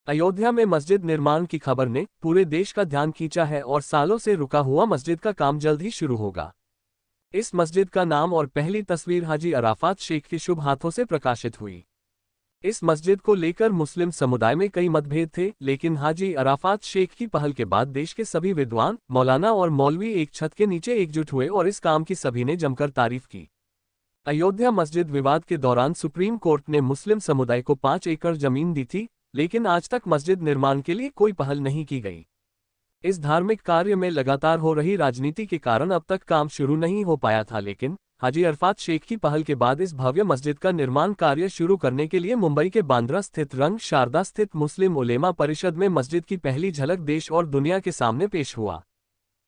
अयोध्या में मस्जिद निर्माण की खबर ने पूरे देश का ध्यान खींचा है और सालों से रुका हुआ मस्जिद का काम जल्द ही शुरू होगा। इस मस्जिद का नाम और पहली तस्वीर हाजी अराफात शेख के शुभ हाथों से प्रकाशित हुई। इस मस्जिद को लेकर मुस्लिम समुदाय में कई मतभेद थे, लेकिन हाजी अराफात शेख की पहल के बाद देश के सभी विद्वान, मौलाना और मौलवी एक छत के नीचे एकजुट हुए और इस काम की सभी ने जमकर तारीफ की। अयोध्या मस्जिद विवाद के दौरान सुप्रीम कोर्ट ने मुस्लिम समुदाय को 5 एकड़ जमीन दी थी, लेकिन आज तक मस्जिद निर्माण के लिए कोई पहल नहीं की गई। इस धार्मिक कार्य में लगातार हो रही राजनीति के कारण अब तक काम शुरू नहीं हो पाया था, लेकिन हाजी अरफात शेख की पहल के बाद इस भव्य मस्जिद का निर्माण कार्य शुरू करने के लिए मुंबई के बांद्रा स्थित रंग शारदा स्थित मुस्लिम उलेमा परिषद में मस्जिद की पहली झलक देश और दुनिया के सामने पेश हुआ।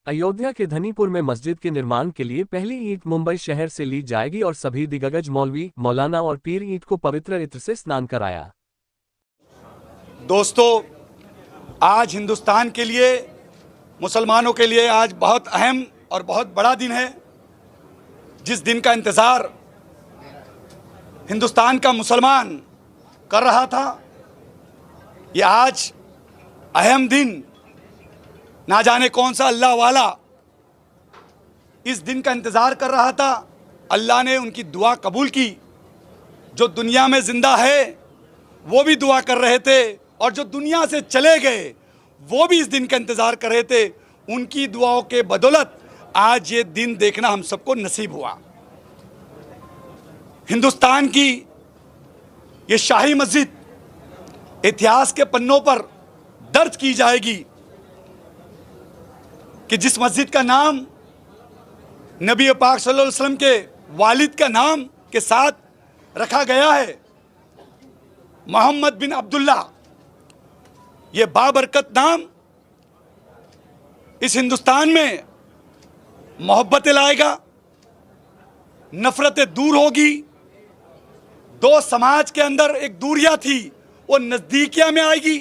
अयोध्या के धनीपुर में मस्जिद के निर्माण के लिए पहली ईंट मुंबई शहर से ली जाएगी और सभी दिग्गज मौलवी, मौलाना और पीर ईंट को पवित्र इत्र से स्नान कराया। दोस्तों, आज हिंदुस्तान के लिए, मुसलमानों के लिए आज बहुत अहम और बहुत बड़ा दिन है। जिस दिन का इंतज़ार हिंदुस्तान का मुसलमान कर रहा था, ये आज अहम दिन, ना जाने कौन सा अल्लाह वाला इस दिन का इंतज़ार कर रहा था। अल्लाह ने उनकी दुआ कबूल की। जो दुनिया में ज़िंदा है वो भी दुआ कर रहे थे और जो दुनिया से चले गए वो भी इस दिन का इंतज़ार कर रहे थे। उनकी दुआओं के बदौलत आज ये दिन देखना हम सबको नसीब हुआ। हिंदुस्तान की ये शाही मस्जिद इतिहास के पन्नों पर दर्ज की जाएगी कि जिस मस्जिद का नाम नबी पाक सल्लल्लाहु अलैहि वसल्लम के वालिद का नाम के साथ रखा गया है, मोहम्मद बिन अब्दुल्ला। ये बाबरकत नाम इस हिंदुस्तान में मोहब्बतें लाएगा, नफरतें दूर होगी। दो समाज के अंदर एक दूरियां थी वो नज़दीकियां में आएगी।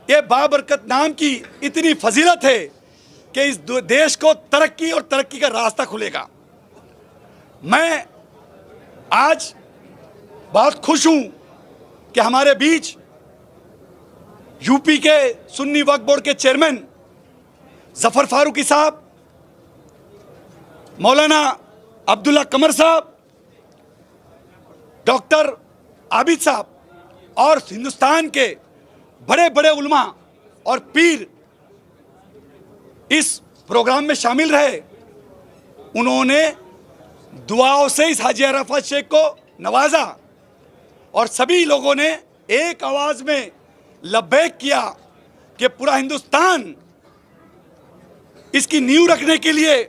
ये बाबरकत नाम की इतनी फजीलत है कि इस देश को तरक्की और तरक्की का रास्ता खुलेगा। मैं आज बहुत खुश हूं कि हमारे बीच यूपी के सुन्नी वक्फ बोर्ड के चेयरमैन जफर फारूकी साहब, मौलाना अब्दुल्ला कमर साहब, डॉक्टर आबिद साहब और हिंदुस्तान के बड़े बड़े उलमा और पीर इस प्रोग्राम में शामिल रहे। उन्होंने दुआओं से इस हाजी अराफात शेख को नवाजा और सभी लोगों ने एक आवाज में लब्बैक किया कि पूरा हिंदुस्तान इसकी नींव रखने के लिए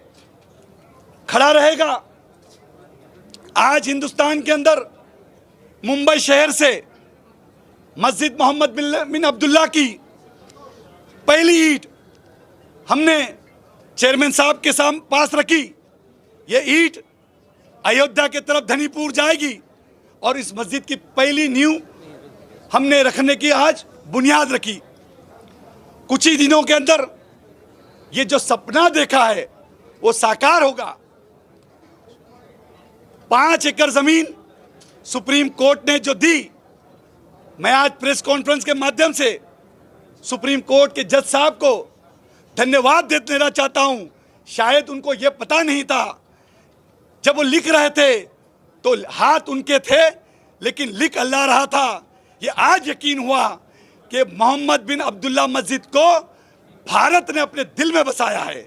खड़ा रहेगा। आज हिंदुस्तान के अंदर मुंबई शहर से मस्जिद मोहम्मद बिन अब्दुल्ला की पहली ईंट हमने चेयरमैन साहब के पास रखी। ये ईंट अयोध्या के तरफ धनीपुर जाएगी और इस मस्जिद की पहली नींव हमने रखने की आज बुनियाद रखी। कुछ ही दिनों के अंदर ये जो सपना देखा है वो साकार होगा। 5 एकड़ जमीन सुप्रीम कोर्ट ने जो दी, मैं आज प्रेस कॉन्फ्रेंस के माध्यम से सुप्रीम कोर्ट के जज साहब को धन्यवाद देना चाहता हूं। शायद उनको यह पता नहीं था, जब वो लिख रहे थे तो हाथ उनके थे लेकिन लिख अल्लाह रहा था। ये आज यकीन हुआ कि मोहम्मद बिन अब्दुल्ला मस्जिद को भारत ने अपने दिल में बसाया है।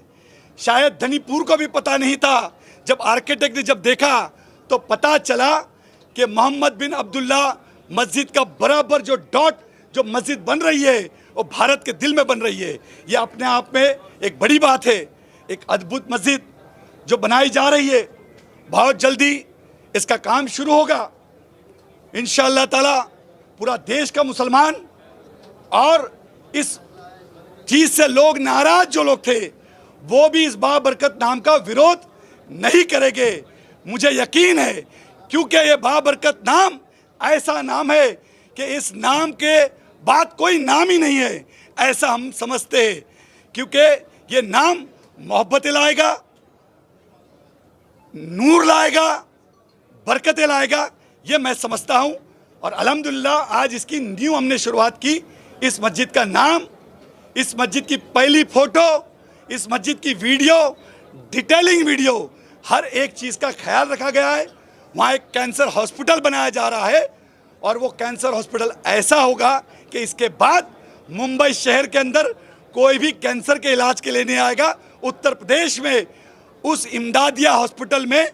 शायद धनीपुर को भी पता नहीं था। जब आर्किटेक्ट ने जब देखा तो पता चला कि मोहम्मद बिन अब्दुल्ला मस्जिद का बराबर जो डॉट जो मस्जिद बन रही है वो भारत के दिल में बन रही है। ये अपने आप में एक बड़ी बात है। एक अद्भुत मस्जिद जो बनाई जा रही है, बहुत जल्दी इसका काम शुरू होगा इंशाअल्लाह ताला। पूरा देश का मुसलमान और इस चीज़ से लोग नाराज जो लोग थे वो भी इस बाबरकत नाम का विरोध नहीं करेंगे, मुझे यकीन है। क्योंकि ये बाबरकत नाम ऐसा नाम है कि इस नाम के बाद कोई नाम ही नहीं है, ऐसा हम समझते हैं। क्योंकि ये नाम मोहब्बत लाएगा, नूर लाएगा, बरकतें लाएगा, ये मैं समझता हूँ। और अल्हम्दुलिल्लाह आज इसकी न्यू हमने शुरुआत की। इस मस्जिद का नाम, इस मस्जिद की पहली फोटो, इस मस्जिद की वीडियो, डिटेलिंग वीडियो, हर एक चीज़ का ख्याल रखा गया है। वहाँ एक कैंसर हॉस्पिटल बनाया जा रहा है और वो कैंसर हॉस्पिटल ऐसा होगा कि इसके बाद मुंबई शहर के अंदर कोई भी कैंसर के इलाज के लिए नहीं आएगा। उत्तर प्रदेश में उस इमदादिया हॉस्पिटल में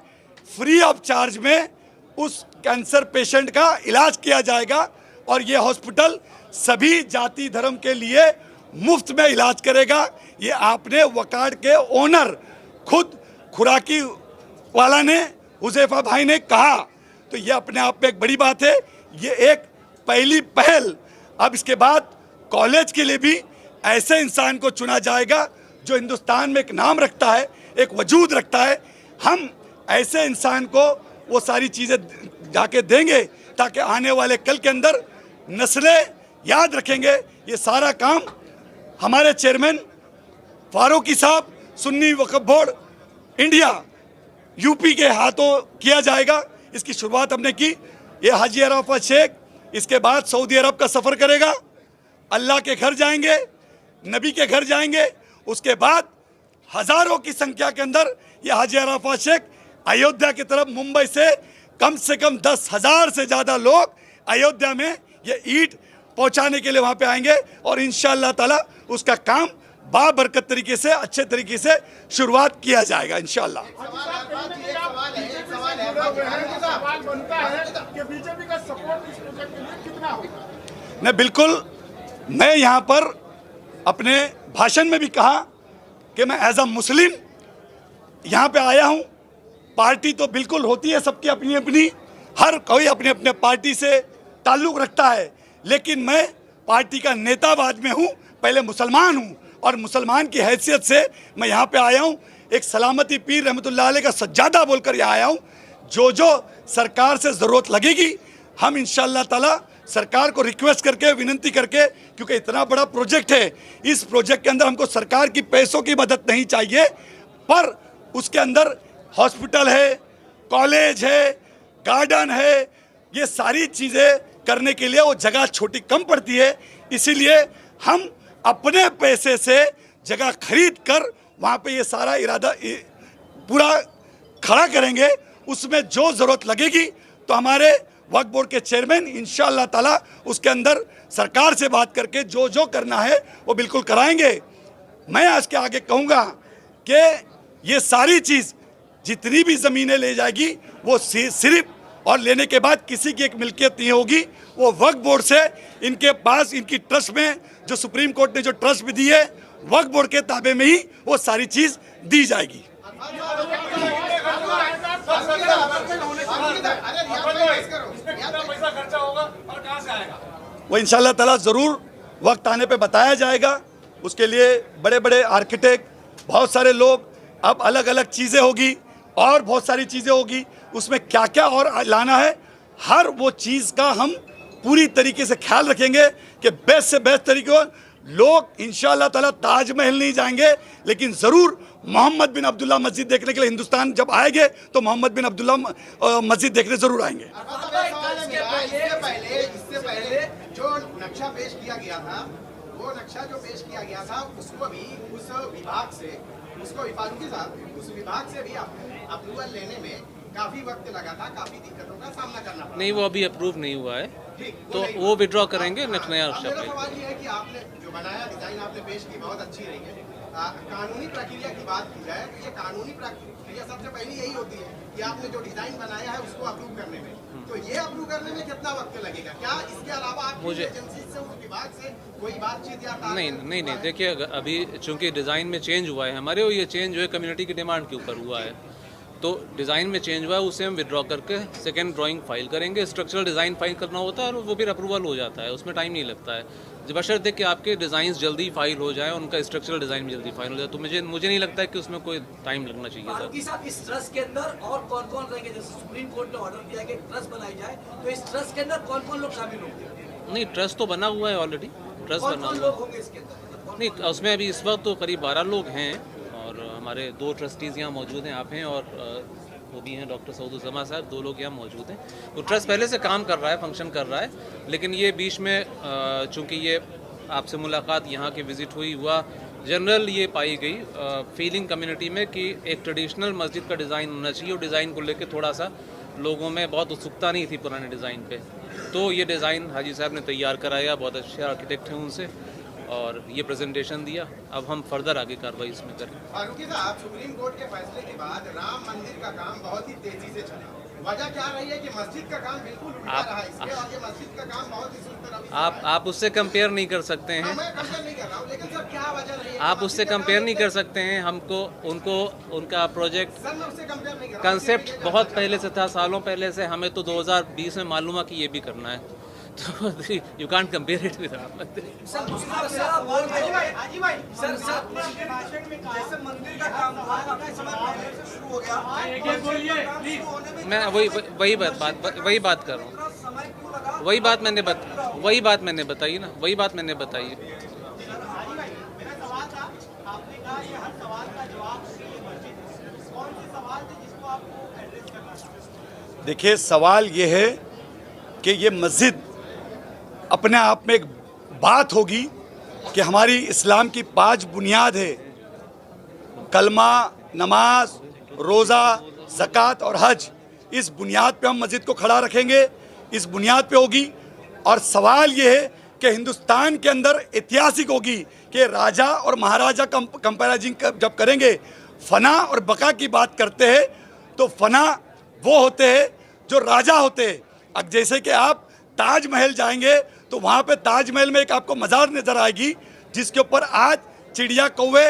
फ्री ऑफ चार्ज में उस कैंसर पेशेंट का इलाज किया जाएगा और ये हॉस्पिटल सभी जाति धर्म के लिए मुफ्त में इलाज करेगा। ये आपने वकार्ड के ओनर खुद खुराकी वाला ने, हुज़ैफा भाई ने कहा, तो ये अपने आप में एक बड़ी बात है। ये एक पहली पहल। अब इसके बाद कॉलेज के लिए भी ऐसे इंसान को चुना जाएगा जो हिंदुस्तान में एक नाम रखता है, एक वजूद रखता है। हम ऐसे इंसान को वो सारी चीज़ें जाके देंगे ताकि आने वाले कल के अंदर नस्लें याद रखेंगे। ये सारा काम हमारे चेयरमैन फारूकी साहब, सुन्नी वक्फ बोर्ड इंडिया यूपी के हाथों किया जाएगा। इसकी शुरुआत हमने की। ये हाजी अराफत शेख इसके बाद सऊदी अरब का सफ़र करेगा, अल्लाह के घर जाएंगे, नबी के घर जाएंगे। उसके बाद हज़ारों की संख्या के अंदर ये हाजी अराफत शेख अयोध्या की तरफ, मुंबई से कम 10,000 से ज़्यादा लोग अयोध्या में ये ईंट पहुंचाने के लिए वहाँ पे आएंगे और इंशाअल्लाह ताला उसका काम बाबरकत तरीके से, अच्छे तरीके से शुरुआत किया जाएगा इंशाअल्लाह। नहीं, बिल्कुल। मैं यहाँ पर अपने भाषण में भी कहा कि मैं एज अ मुस्लिम यहाँ पे आया हूँ। पार्टी तो बिल्कुल होती है सबकी अपनी अपनी, हर कोई अपने अपने पार्टी से ताल्लुक़ रखता है, लेकिन मैं पार्टी का नेता बाद में हूँ, पहले मुसलमान हूँ और मुसलमान की हैसियत से मैं यहाँ पे आया हूँ। एक सलामती पीर रहमतुल्लाह अलैह का सज्जादा बोलकर यहाँ आया हूँ। जो जो सरकार से ज़रूरत लगेगी हम इंशाअल्लाह ताला सरकार को रिक्वेस्ट करके, विनंती करके, क्योंकि इतना बड़ा प्रोजेक्ट है, इस प्रोजेक्ट के अंदर हमको सरकार की पैसों की मदद नहीं चाहिए, पर उसके अंदर हॉस्पिटल है, कॉलेज है, गार्डन है, ये सारी चीज़ें करने के लिए वो जगह छोटी कम पड़ती है। इसीलिए हम अपने पैसे से जगह खरीद कर वहाँ पे ये सारा इरादा पूरा खड़ा करेंगे। उसमें जो ज़रूरत लगेगी तो हमारे वक्फ बोर्ड के चेयरमैन इंशाअल्लाह ताला उसके अंदर सरकार से बात करके जो जो करना है वो बिल्कुल कराएंगे। मैं आज के आगे कहूँगा कि ये सारी चीज़ जितनी भी ज़मीनें ले जाएगी वो सिर्फ और लेने के बाद किसी की एक मिल्कियत नहीं होगी, वो वक्फ बोर्ड से इनके पास, इनकी ट्रस्ट में, जो सुप्रीम कोर्ट ने जो ट्रस्ट भी दी है, वक्फ बोर्ड के ताबे में ही वो सारी चीज़ दी जाएगी। वो इंशाअल्लाह ताला ज़रूर वक्त आने पे बताया जाएगा। उसके लिए बड़े बड़े आर्किटेक्ट, बहुत सारे लोग, अब अलग अलग चीज़ें होगी और बहुत सारी चीज़ें होगी। उसमें क्या क्या और लाना है, हर वो चीज़ का हम पूरी तरीके से ख्याल रखेंगे कि बेस्ट से बेस्ट तरीके हो। लोग इंशाअल्लाह ताला ताजमहल नहीं जाएंगे, लेकिन ज़रूर मोहम्मद बिन अब्दुल्ला मस्जिद देखने के लिए हिंदुस्तान जब आएंगे तो मोहम्मद बिन अब्दुल्ला मस्जिद देखने ज़रूर आएंगे। इससे पहले जो नक्शा पेश किया गया था, वो नक्शा जो पेश किया गया था उसको भी उस विभाग से, उसको फारूकी साहब, उस विभाग से भी अप्रूवल लेने में काफी वक्त लगा था, काफी दिक्कतों का सामना करना पड़ा। नहीं, वो अभी अप्रूव नहीं हुआ है, तो वो विड्रॉ करेंगे नेक्स्ट नया नक्शा। मेरा सवाल ये है कि आपने जो बनाया, डिजाइन आपने पेश की, बहुत अच्छी रही है। कानूनी प्रक्रिया की बात की जाए तो ये कानूनी प्रक्रिया सबसे पहले यही होती है कि आपने जो डिजाइन बनाया है उसको अप्रूव करने में, तो ये अप्रूव करने में कितना वक्त लगेगा? क्या इसके अलावा आप मुझे एजेंसी से, उस विभाग से कोई बातचीत या नहीं, देखिए अभी चूंकि डिज़ाइन में चेंज हुआ है हमारे, ये चेंज जो है कम्युनिटी की डिमांड के ऊपर हुआ है, तो डिज़ाइन में चेंज हुआ है, उसे हम विड्रॉ करके सेकंड ड्राइंग फाइल करेंगे। स्ट्रक्चरल डिज़ाइन फाइल करना होता है और वो फिर अप्रूवल हो जाता है, उसमें टाइम नहीं लगता है। बशर्ते कि आपके डिज़ाइंस जल्दी फाइल हो जाए, उनका स्ट्रक्चरल डिज़ाइन भी जल्दी फाइल हो जाए, तो मुझे नहीं लगता है कि उसमें कोई टाइम लगना चाहिए था। साहब, इस ट्रस्ट के अंदर और कौन कौन रहेंगे? जैसे सुप्रीम कोर्ट ने ऑर्डर दिया कि ट्रस्ट बनाई जाए, तो इस ट्रस्ट के अंदर कौन कौन लोग शामिल होंगे? नहीं, ट्रस्ट तो बना हुआ है ऑलरेडी, ट्रस्ट बना हुआ लोग होंगे इसके अंदर? नहीं, उसमें अभी इस वक्त तो करीब 12 लोग हैं और हमारे 2 ट्रस्टीज़ यहाँ मौजूद हैं, आप हैं और वो भी हैं डॉक्टर सऊदुज़्ज़मा साहब, 2 लोग यहाँ मौजूद हैं। तो ट्रस्ट पहले से काम कर रहा है, फंक्शन कर रहा है, लेकिन ये बीच में चूँकि ये आपसे मुलाकात यहाँ की विज़िट हुआ, जनरल ये पाई गई फीलिंग कम्युनिटी में कि एक ट्रेडिशनल मस्जिद का डिज़ाइन होना चाहिए, और डिज़ाइन को लेकर थोड़ा सा लोगों में बहुत उत्सुकता नहीं थी पुराने डिज़ाइन पे। तो ये डिज़ाइन हाजी साहब ने तैयार कराया, बहुत अच्छे आर्किटेक्ट हैं उनसे, और ये प्रेजेंटेशन दिया। अब हम फर्दर आगे कार्रवाई इसमें करें। फारूकी साहब, सुप्रीम कोर्ट के फैसले के बाद राम मंदिर का काम बहुत ही तेजी से चला, वजह क्या रही है कि मस्जिद का काम बिल्कुल उल्टा रहा है इसके, और ये मस्जिद का काम बहुत ही सुंदर। आप उससे कंपेयर नहीं कर सकते हैं, मैं कंपेयर नहीं कर रहा हूँ, लेकिन सर क्या वजह रही है? आप उससे कंपेयर नहीं कर सकते हैं। हमको उनका प्रोजेक्ट सर मैं उससे कंपेयर नहीं कर रहा, कंसेप्ट बहुत पहले से था, सालों पहले से। हमें तो 2020 में मालूम है कि ये भी करना है, तो you can't compare it with Ram मंदिर। सर मुस्लिम मसला बोल सर जैसे मंदिर का काम हुआ काफी समय पहले से शुरू हो गया, मैं वही बात कर रहा हूँ, समय क्यों लगा? वही बात मैंने बताई ना, वही बात मैंने बताई। मेरा सवाल था, आपने कहा ये हर सवाल का जवाब कौन से सवाल थे जिसको आपको एड्रेस करना था? देखिए, सवाल ये है कि ये मस्जिद अपने आप में एक बात होगी कि हमारी इस्लाम की 5 बुनियाद है, कलमा, नमाज, रोज़ा, ज़कात और हज। इस बुनियाद पे हम मस्जिद को खड़ा रखेंगे, इस बुनियाद पे होगी। और सवाल ये है कि हिंदुस्तान के अंदर ऐतिहासिक होगी कि राजा और महाराजा कंपैरिजन जब करेंगे, फना और बका की बात करते हैं, तो फना वो होते हैं जो राजा होते हैं। अब जैसे कि आप ताजमहल जाएंगे तो वहाँ पे ताजमहल में एक आपको मज़ार नज़र आएगी जिसके ऊपर आज चिड़िया कौवे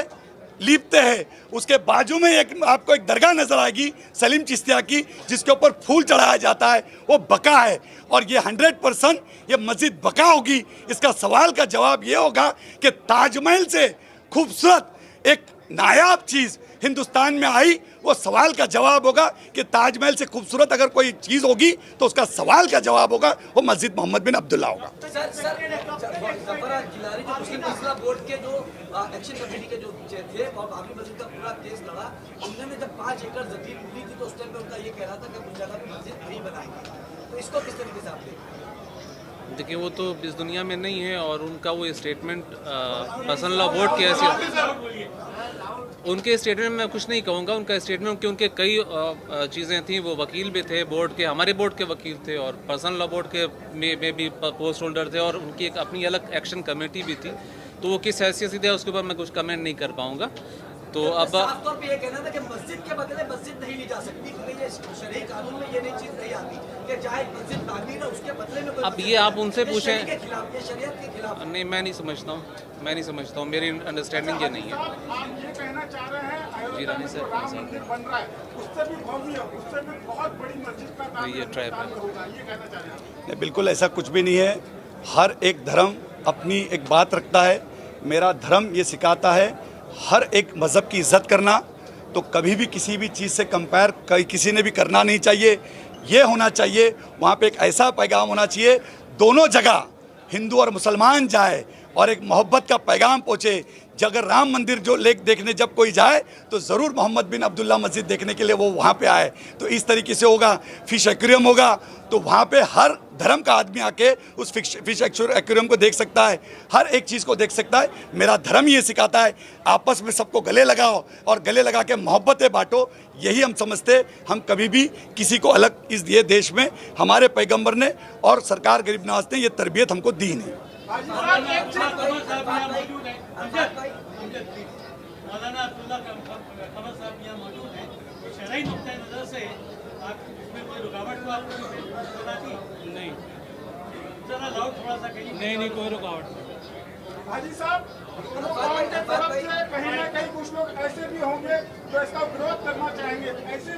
लीपते हैं। उसके बाजू में आपको एक दरगाह नज़र आएगी सलीम चिश्तिया की, जिसके ऊपर फूल चढ़ाया जाता है, वो बका है। और ये 100% ये मस्जिद बका होगी। इसका सवाल का जवाब ये होगा कि ताजमहल से खूबसूरत एक नायाब चीज़ हिंदुस्तान में आई, वो सवाल का जवाब होगा कि ताजमहल से खूबसूरत अगर कोई चीज़ होगी तो उसका सवाल का जवाब होगा वो मस्जिद मोहम्मद बिन अब्दुल्ला होगा। सर ज़फ़र जिलानी जो मुस्लिम मसला बोर्ड के जो एक्शन कमेटी के जो थे और बाबरी मस्जिद का पूरा केस लड़ा, उन्होंने जब 5 एकड़ जमीन मिली थी तो उस टाइम पे उनका ये कह रहा था कि उस जगह पे मस्जिद नहीं बनाएंगे, तो इसको किस तरीके से आप देखते हैं? देखिए, वो तो इस दुनिया में नहीं है, और उनका वो स्टेटमेंट पर्सनल लॉ बोर्ड के ऐसे उनके स्टेटमेंट में मैं कुछ नहीं कहूँगा। उनका स्टेटमेंट क्योंकि कई चीज़ें थी, वो वकील भी थे बोर्ड के, हमारे बोर्ड के वकील थे, और पर्सनल लॉ बोर्ड के में भी पोस्ट होल्डर थे, और उनकी एक अपनी अलग एक्शन कमेटी भी थी। तो वो किस हैसियत से थे उसके ऊपर मैं कुछ कमेंट नहीं कर पाऊँगा। तो अब साफ तौर पे ये कहना था कि मस्जिद के बदले मस्जिद नहीं ली जा सकती, क्योंकि ये शरई कानून में ये नई चीज़ नहीं आती कि चाहे मस्जिद तामीर है उसके बदले में अब ये आप उनसे पूछें। के खिलाफ, ये शरीयत के खिलाफ नहीं, मैं नहीं समझता हूँ, मेरी अंडरस्टैंडिंग ये नहीं है। आप ये कहना चाह रहे हैं जी, रानी अयोध्या में साहब, जो राम मंदिर बन रहा है उससे भी भव्य, उससे भी बहुत बड़ी मस्जिद का काम ये ट्रैप है। होगा, ये कहना चाह रहे हैं? नहीं, बिल्कुल ऐसा कुछ भी नहीं है। हर एक धर्म अपनी एक बात रखता है। मेरा धर्म ये सिखाता है हर एक मज़हब की इज़्ज़त करना, तो कभी भी किसी भी चीज़ से कंपेयर किसी ने भी करना नहीं चाहिए। ये होना चाहिए वहाँ पे एक ऐसा पैगाम होना चाहिए, दोनों जगह हिंदू और मुसलमान जाए और एक मोहब्बत का पैगाम पहुँचे। अगर राम मंदिर जो देखने जब कोई जाए तो ज़रूर मोहम्मद बिन अब्दुल्ला मस्जिद देखने के लिए वो वहाँ पे आए। तो इस तरीके से होगा। फिश एक्वेरियम होगा तो वहाँ पे हर धर्म का आदमी आके उस फिश एक्वेरियम को देख सकता है, हर एक चीज़ को देख सकता है। मेरा धर्म ये सिखाता है आपस में सबको गले लगाओ और गले लगा के मोहब्बतें बांटो। यही हम समझते, हम कभी भी किसी को अलग इस ये देश में हमारे पैगम्बर ने और सरकार गरीब नवाज ने ये तरबियत हमको दी नहीं। मौलाना अब्दुल्ला खबर साहब यहाँ मौजूद हैं, शरई नुक्ता नज़र से आप इसमें कोई रुकावट तो आपको नहीं? जरा लाउड थोड़ा सा कहिए। नहीं, कोई रुकावट नहीं। हाजी साहब, उनके तरफ से कहीं ना कहीं कुछ लोग ऐसे भी होंगे जो इसका विरोध करना चाहेंगे, ऐसी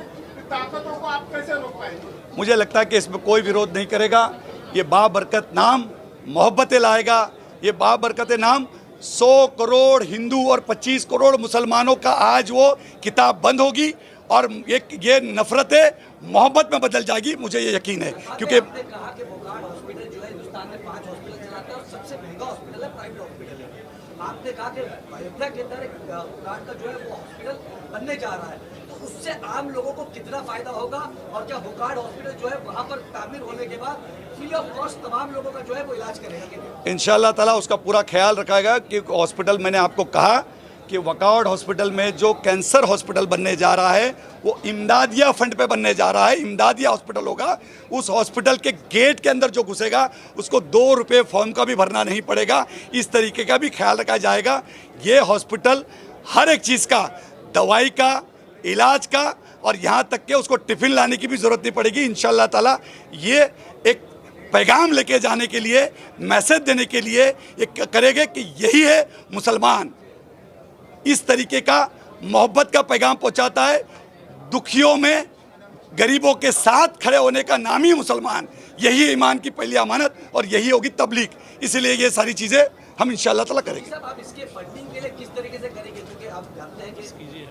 ताकतों को आप कैसे रोक पाएंगे? मुझे लगता है कि इसमें कोई विरोध नहीं करेगा। ये बाबरकत नाम मोहब्बतें लाएगा। ये बाबरकत नाम 100 करोड़ हिंदू और 25 करोड़ मुसलमानों का आज वो किताब बंद होगी और ये नफरतें मोहब्बत में बदल जाएगी। मुझे ये यकीन है, क्योंकि आपने कहा कि वोकार्ड हॉस्पिटल जो है हिंदुस्तान में 5 हॉस्पिटल चलाता है और सबसे महंगा हॉस्पिटल है, प्राइवेट हॉस्पिटल है। आपने कहा कि अयोध्या के अंदर एक वोकार्ड का जो है वो हॉस्पिटल बनने जा रहा है, तो उससे आम लोगों को कितना फायदा होगा, और क्या वोकार्ड हॉस्पिटल जो है वहाँ पर तामीर होने के बाद फ्री ऑफ कॉस्ट तमाम लोगों का जो है वो इलाज करेगा? इंशाअल्लाह ताला उसका पूरा ख्याल रखा गया कि हॉस्पिटल, मैंने आपको कहा कि वोकार्ड हॉस्पिटल में जो कैंसर हॉस्पिटल बनने जा रहा है वो इमदादिया फंड पे बनने जा रहा है। इमदादिया हॉस्पिटल होगा। उस हॉस्पिटल के गेट के अंदर जो घुसेगा उसको 2 रुपये फॉर्म का भी भरना नहीं पड़ेगा। इस तरीके का भी ख्याल रखा जाएगा। ये हॉस्पिटल हर एक चीज़ का, दवाई का, इलाज का, और यहाँ तक के उसको टिफ़िन लाने की भी ज़रूरत नहीं पड़ेगी। इंशाअल्लाह ताला ये एक पैगाम लेके जाने के लिए, मैसेज देने के लिए ये करेंगे कि यही है मुसलमान। इस तरीके का मोहब्बत का पैगाम पहुंचाता है। दुखियों में गरीबों के साथ खड़े होने का नाम ही मुसलमान। यही ईमान की पहली अमानत और यही होगी तबलीग। इसलिए ये सारी चीज़ें हम इंशाअल्लाह ताला करेंगे। साहब, आप इसके फंडिंग के लिए किस तरीके से करेंगे, क्योंकि आप जानते हैं कि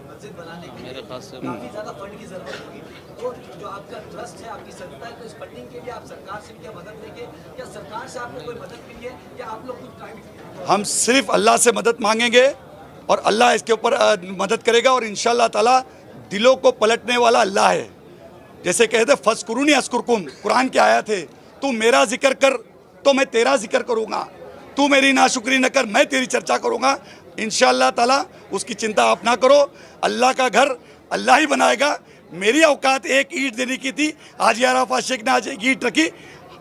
मस्जिद बनाने के लिए काफ़ी ज़्यादा फंड की जरूरत होगी। तो जो आपका ट्रस्ट है, आपकी संस्था है, तो इस फंडिंग के लिए आप सरकार से क्या मदद लेंगे, या सरकार से आपको कोई मदद मिली है, या आप लोग खुद काम? हम सिर्फ अल्लाह से मदद मांगेंगे और अल्लाह इसके ऊपर मदद करेगा। और इंशाअल्लाह ताला दिलों को पलटने वाला अल्लाह है। जैसे कहते फस्कुरूनी अस्कुरकुम, कुरान की आयत है, तू मेरा जिक्र कर तो मैं तेरा जिक्र करूँगा, तू मेरी नाशुक्री न कर मैं तेरी चर्चा करूँगा। इंशाअल्लाह ताला उसकी चिंता आप ना करो। अल्लाह का घर अल्लाह ही बनाएगा। मेरी औकात एक ईंट देने की थी, हाजी अराफात शेख ने आज एक ईंट रखी।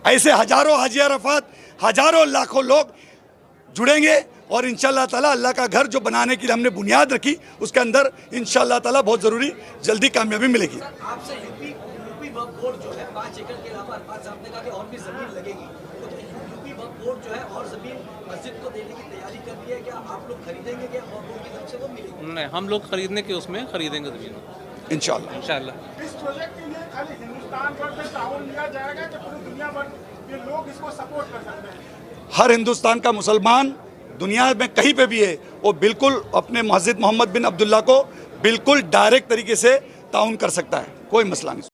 ऐसे हजारों हाजी अराफात, हजारों लाखों लोग जुड़ेंगे और इंशाअल्लाह ताला अल्लाह का घर जो बनाने की हमने बुनियाद रखी उसके अंदर इंशाअल्लाह ताला बहुत ज़रूरी जल्दी कामयाबी मिलेगी। आपसे यूपी वक्फ बोर्ड जो है 5 एकड़ के अलावा अरफात साहब ने कहा कि और भी ज़मीन लगेगी, तो यूपी वक्फ बोर्ड जो है और ज़मीन मस्जिद को देने की तैयारी कर रही है। क्या आप लोग खरीदेंगे, क्या वक्फ बोर्ड की तरफ से वो मिलेगी? नहीं, हम लोग खरीदने के उसमें खरीदेंगे ज़मीन इंशाअल्लाह। इस प्रोजेक्ट के लिए खाली हिंदुस्तान भर से ताउन लिया जाएगा कि पूरी दुनिया भर के लोग इसको सपोर्ट कर सकते हैं? हर हिंदुस्तान का मुसलमान दुनिया में कहीं पे भी है वो बिल्कुल अपने मस्जिद मोहम्मद बिन अब्दुल्ला को बिल्कुल डायरेक्ट तरीके से ताउन कर सकता है। कोई मसला नहीं।